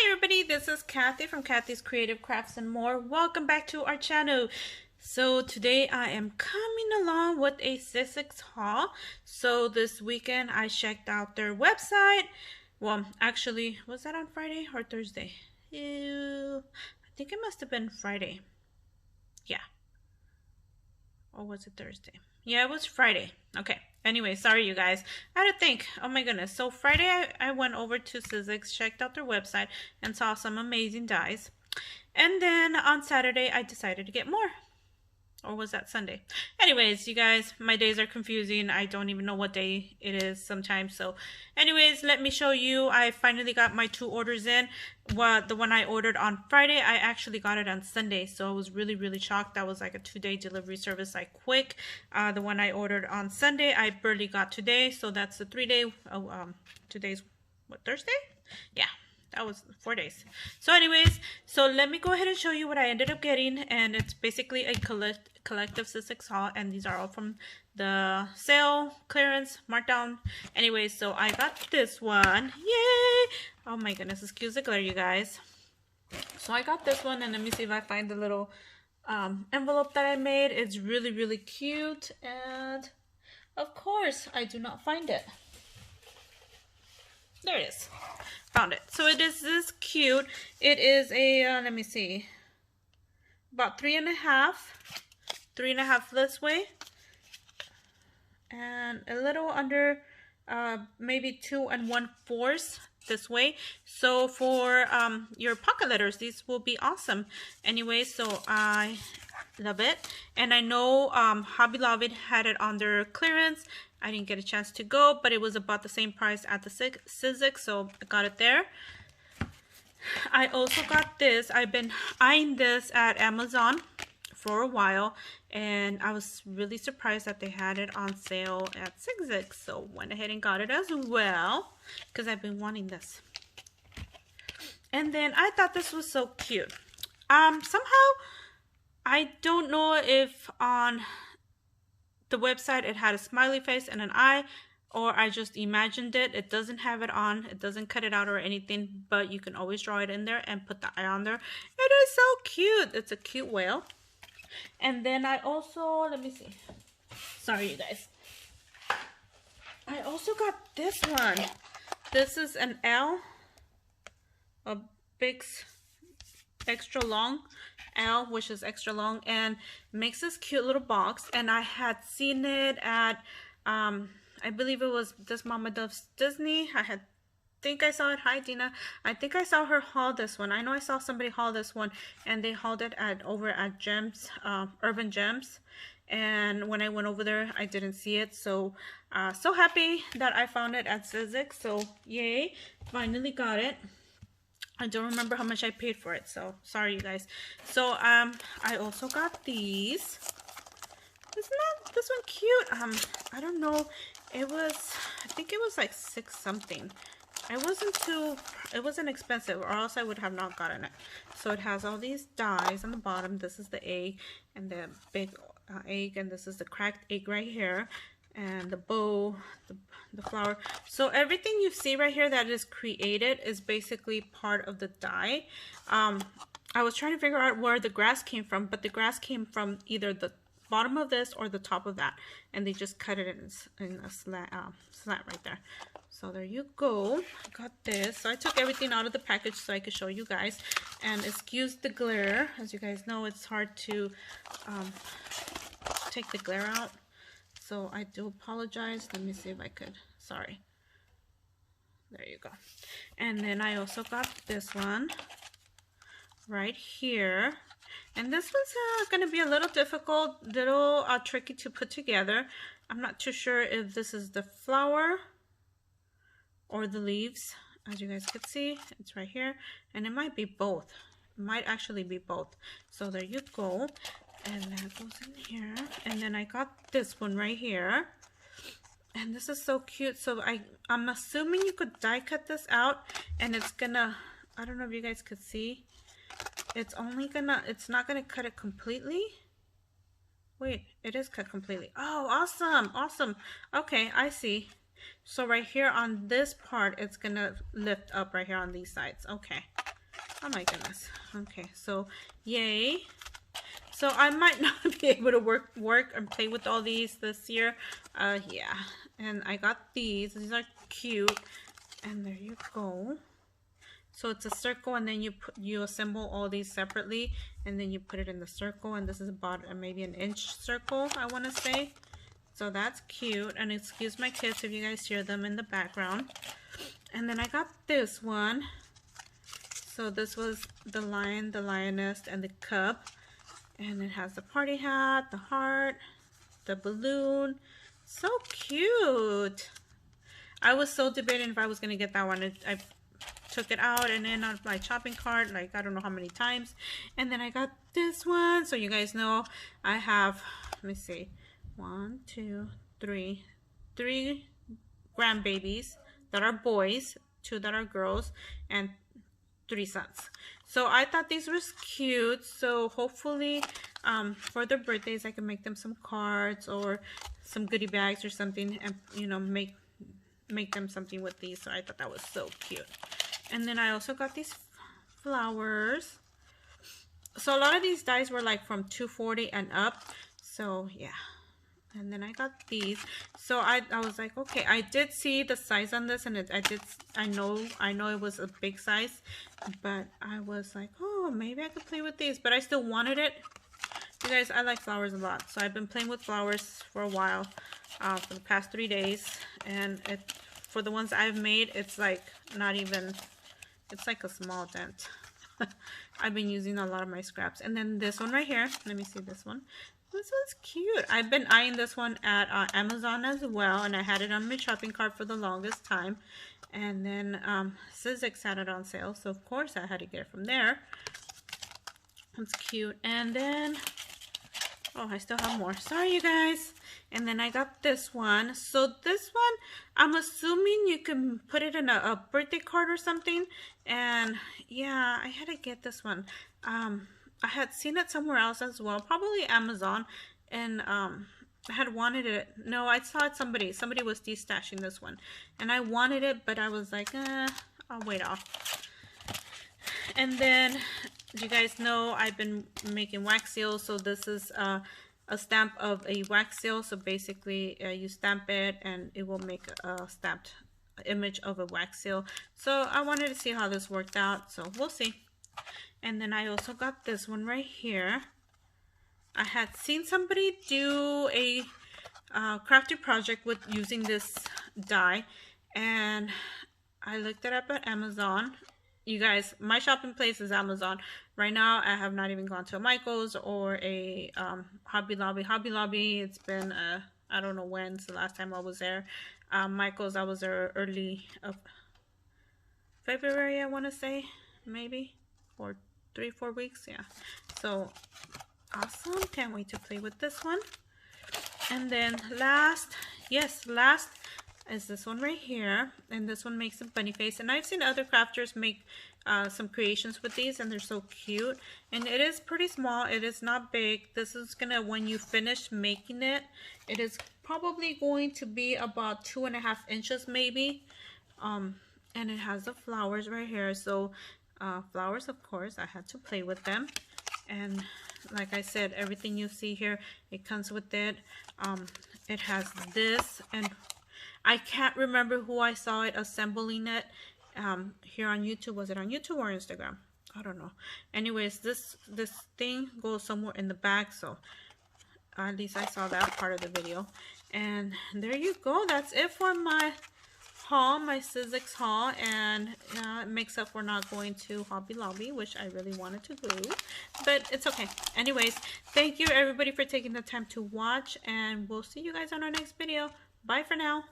everybody, this is Kathy from Kathy's Creative Crafts and More. Welcome back to our channel. So today I am coming along with a Sizzix haul. So this weekend I checked out their website. Well, actually, was that on Friday or Thursday? I think it must have been Friday. Yeah. Or was it Thursday? Yeah, it was Friday. Okay. Anyway, sorry you guys. I had to think. Oh my goodness. So Friday I went over to Sizzix, checked out their website, and saw some amazing dyes. And then on Saturday I decided to get more. Or was that Sunday? Anyways, you guys, my days are confusing. I don't even know what day it is sometimes. So anyways, let me show you. I finally got my 2 orders in. The one I ordered on Friday, I actually got it on Sunday. So I was really shocked. That was like a 2-day delivery service, like quick. The one I ordered on Sunday, I barely got today. So that's the 3-day. Today's what, Thursday? Yeah. That was 4 days. So anyways, so let me go ahead and show you what I ended up getting. And it's basically a collective Sizzix haul. And these are all from the sale, clearance, markdown. Anyways, so I got this one. Yay! Oh my goodness, excuse the glare, you guys. So I got this one. And let me see if I find the little envelope that I made. It's really cute. And of course, I do not find it. There it is. Found it. So it is this cute. It is a let me see, about 3.5 this way, and a little under maybe 2 1/4 this way. So for your pocket letters, these will be awesome. Anyway, so I love it, and I know Hobby Lobby had it on their clearance. I didn't get a chance to go, but it was about the same price at the Sizzix, so I got it there. I also got this. I've been eyeing this at Amazon for a while, and I was really surprised that they had it on sale at Sizzix, so went ahead and got it as well, because I've been wanting this. And then I thought this was so cute. Somehow, I don't know if on the website it had a smiley face and an eye, or I just imagined it. It doesn't have it on. It doesn't cut it out or anything, but you can always draw it in there and put the eye on there. It is so cute. It's a cute whale. And then I also, let me see. Sorry, you guys. I also got this one. This is an L, a big extra long L, which is extra long, and makes this cute little box. And I had seen it at I believe it was This Mama Does Disney. think I saw it. Hi Dina. I think I saw her haul this one. I know I saw somebody haul this one, and they hauled it over at Gems, Urban Gems. And when I went over there, I didn't see it. So so happy that I found it at Sizzix. So yay, finally got it. I don't remember how much I paid for it, so sorry you guys. So I also got these. Isn't this one cute? I don't know. I think it was like 6 something. It wasn't expensive, or else I would have not gotten it. So it has all these dies on the bottom. This is the egg and the big egg, and this is the cracked egg right here, and the bow, the flower. So everything you see right here that is created is basically part of the die. I was trying to figure out where the grass came from, but the grass came from either the bottom of this or the top of that, and they just cut it in a slant right there. So there you go. I got this. So I took everything out of the package so I could show you guys, and excuse the glare. As you guys know, it's hard to take the glare out, so I do apologize. Let me see if I could. Sorry. There you go. And then I also got this one right here. And this one's going to be a little difficult, tricky to put together. I'm not too sure if this is the flower or the leaves. As you guys can see, it's right here. And it might be both. It might actually be both. So there you go. And that goes in here. And then I got this one right here. And this is so cute. So I'm assuming you could die cut this out. And it's gonna, I don't know if you guys could see. It's not gonna cut it completely. Wait, it is cut completely. Oh, awesome, awesome. Okay, I see. So right here on this part, it's gonna lift up right here on these sides. Okay, Oh my goodness. Okay, so yay. So I might not be able to work and play with all these this year. Yeah. And I got these. These are cute. And there you go. So it's a circle, and then you assemble all these separately, and then you put it in the circle. And this is about maybe an inch circle, I want to say. So that's cute. And excuse my kids if you guys hear them in the background. And then I got this one. So this was the lion, the lioness, and the cub. And it has the party hat, the heart, the balloon. So cute. I was so debating if I was going to get that one. I took it out and in on my shopping cart, like I don't know how many times. And then I got this one. So you guys know I have, let me see, 1, 2, 3 grandbabies that are boys, 2 that are girls, and 3 sons. So I thought these were cute. So hopefully for their birthdays I can make them some cards or some goodie bags or something, and you know, make them something with these. So I thought that was so cute. And then I also got these flowers. So a lot of these dies were like from $2.40 and up. So yeah. And then I got these. So I was like, okay, I did see the size on this, and I know it was a big size, but I was like, oh, maybe I could play with these, but I still wanted it. You guys, I like flowers a lot, so I've been playing with flowers for a while, for the past 3 days, and for the ones I've made, it's like not even, it's like a small dent. I've been using a lot of my scraps. And then this one right here, let me see this one. This one's cute. I've been eyeing this one at Amazon as well, and I had it on my shopping cart for the longest time. And then Sizzix had it on sale, so of course I had to get it from there. It's cute. And then, oh, I still have more. Sorry, you guys. And then I got this one. So this one, I'm assuming you can put it in a birthday card or something. And yeah, I had to get this one. I had seen it somewhere else as well, probably Amazon, and I had wanted it. No, I saw it somebody was destashing this one, and I wanted it, but I was like, I'll wait off. And then, you guys know I've been making wax seals, so this is a stamp of a wax seal. So basically, you stamp it, and it will make a stamped image of a wax seal. So I wanted to see how this worked out, so we'll see. And then I also got this one right here. I had seen somebody do a crafty project with using this die, and I looked it up at Amazon. You guys, my shopping place is Amazon. Right now, I have not even gone to a Michael's or a Hobby Lobby. Hobby Lobby, it's been, I don't know when's the last time I was there. Michael's, I was there early of February, I want to say, maybe, or 3-4 weeks, yeah. So awesome, can't wait to play with this one. And then last is this one right here, and this one makes a bunny face. And I've seen other crafters make some creations with these, and they're so cute. And it is pretty small, it is not big. This is gonna, when you finish making it, it is probably going to be about 2.5 inches maybe. And it has the flowers right here. So flowers, of course, I had to play with them. And like I said, everything you see here, it comes with it. It has this, and I can't remember who I saw it assembling it here on YouTube. Was it on YouTube or Instagram? I don't know. Anyways, this thing goes somewhere in the back, so at least I saw that part of the video. And there you go. That's it for my haul, my Sizzix haul. And it makes up for not going to Hobby Lobby, which I really wanted to go, but it's okay. Anyways, thank you everybody for taking the time to watch, and we'll see you guys on our next video. Bye for now.